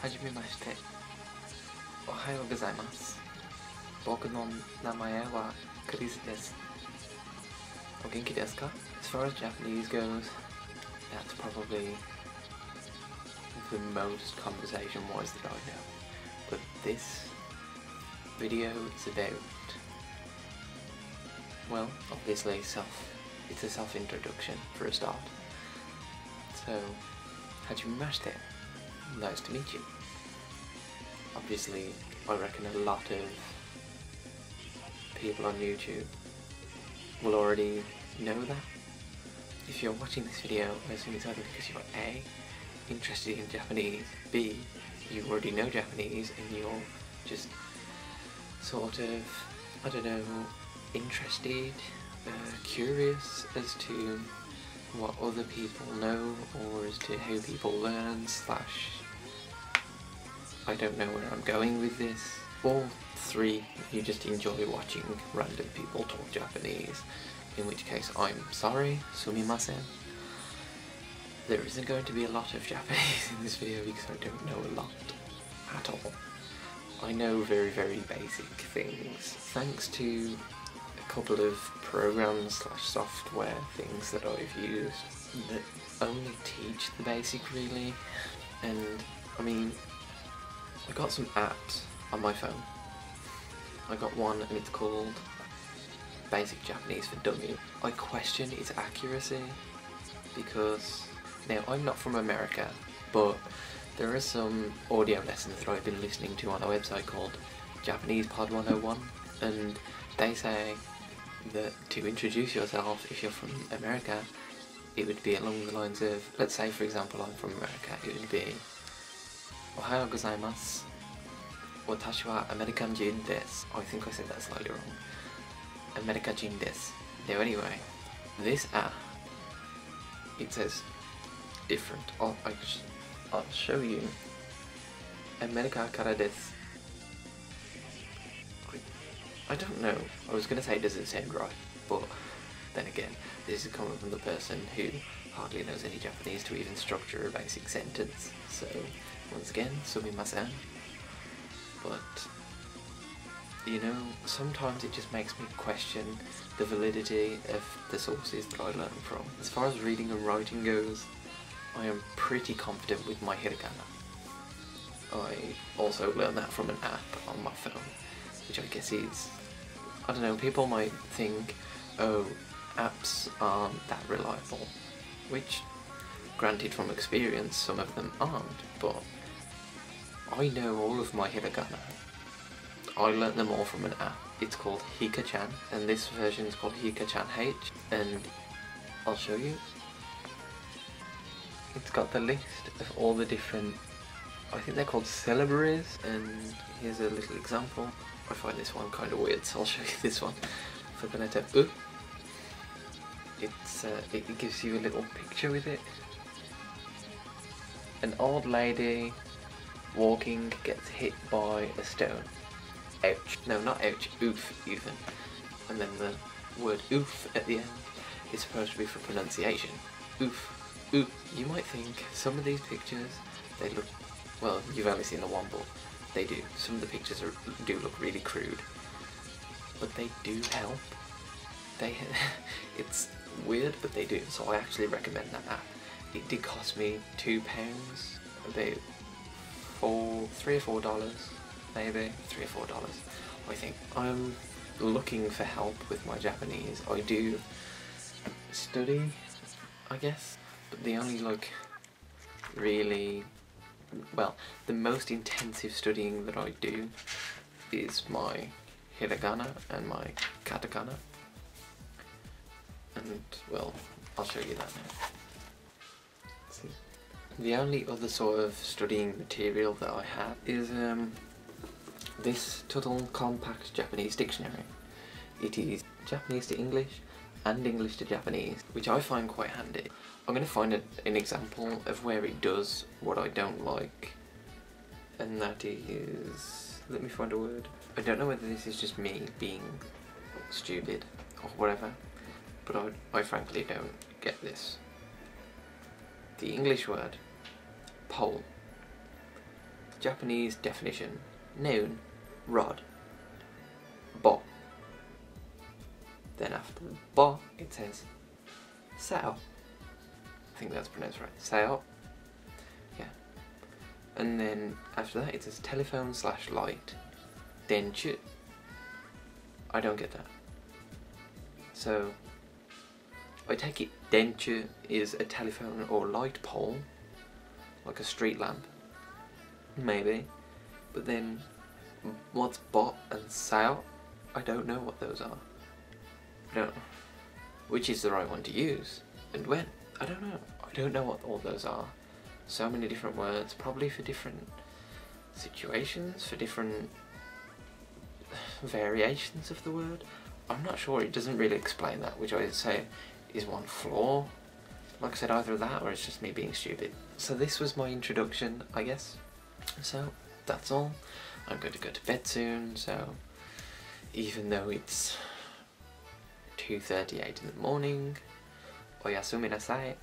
はじめまして。おはようございます。僕の名前はクリスです。お元気ですか? As far as Japanese goes, that's probably the most conversation-wise that I know. But this video is about, well, obviously it's a self-introduction for a start. So, hajimemashite. Nice to meet you. Obviously, I reckon a lot of people on YouTube will already know that. If you're watching this video, I assume it's either because you're A, interested in Japanese, B, you already know Japanese and you're just sort of, I don't know, interested, curious as to what other people know or as to how people learn / I don't know where I'm going with this. Or 3, you just enjoy watching random people talk Japanese, in which case I'm sorry, sumimasen. There isn't going to be a lot of Japanese in this video because I don't know a lot at all. I know very, very basic things, thanks to a couple of programs / software things that I've used that only teach the basic really. And I mean, I got some apps on my phone. I got one and it's called Basic Japanese for Dummies. I question its accuracy because, now I'm not from America, but there are some audio lessons that I've been listening to on a website called Japanese Pod 101, and they say that to introduce yourself if you're from America, it would be along the lines of, let's say for example I'm from America, it would be Ohayou gozaimasu. Watashi wa American jin desu. I think I said that slightly wrong. American jin desu. Now anyway, this app, it says different. I'll show you. America kara desu. I don't know. I was going to say it doesn't sound right, but then again, this is coming from the person who hardly knows any Japanese to even structure a basic sentence. So, once again, sumimasen. But, you know, sometimes it just makes me question the validity of the sources that I learn from. As far as reading and writing goes, I am pretty confident with my hiragana. I also learned that from an app on my phone, which I guess is, I don't know, people might think, oh, apps aren't that reliable, which, granted from experience, some of them aren't, but I know all of my hiragana. I learnt them all from an app. It's called Hika-chan, and this version is called Hika-chan H, and I'll show you. It's got the list of all the different, I think they're called syllabaries, and here's a little example. I find this one kind of weird, so I'll show you this one. For the letter U, it gives you a little picture with it. An old lady walking gets hit by a stone. Ouch. No, not ouch. Oof, even. And then the word oof at the end is supposed to be for pronunciation. Oof. Oof. You might think some of these pictures, they look, well, you've only seen the one, but they do. Some of the pictures do look really crude. But they do help. It's weird, but they do. So I actually recommend that app. It did cost me £2, about $3 or $4, maybe $3 or $4. I think I'm looking for help with my Japanese. I do study, I guess, but the only really, well, the most intensive studying that I do is my hiragana and my katakana, and well, I'll show you that now. See. The only other sort of studying material that I have is this Tuttle Compact Japanese Dictionary. It is Japanese to English and English to Japanese, which I find quite handy. I'm going to find an example of where it does what I don't like, and that is, let me find a word. I don't know whether this is just me being stupid or whatever, but I frankly don't get this. The English word pole Japanese definition. Noun, rod. Bo. Then after the bo, it says sao. I think that's pronounced right. Sao. Yeah. And then after that, it says telephone/light. Denchu. I don't get that. So I take it denchu is a telephone or light pole, like a street lamp. Maybe. But then what's bot and sao? I don't know what those are. No. Which is the right one to use? And when? I don't know. I don't know what all those are. So many different words, probably for different situations, for different variations of the word. I'm not sure, it doesn't really explain that, which I would say is one flaw. Like I said, either that or it's just me being stupid. So this was my introduction, I guess. So that's all. I'm going to go to bed soon, so even though it's 2:38 in the morning, oyasumi nasai.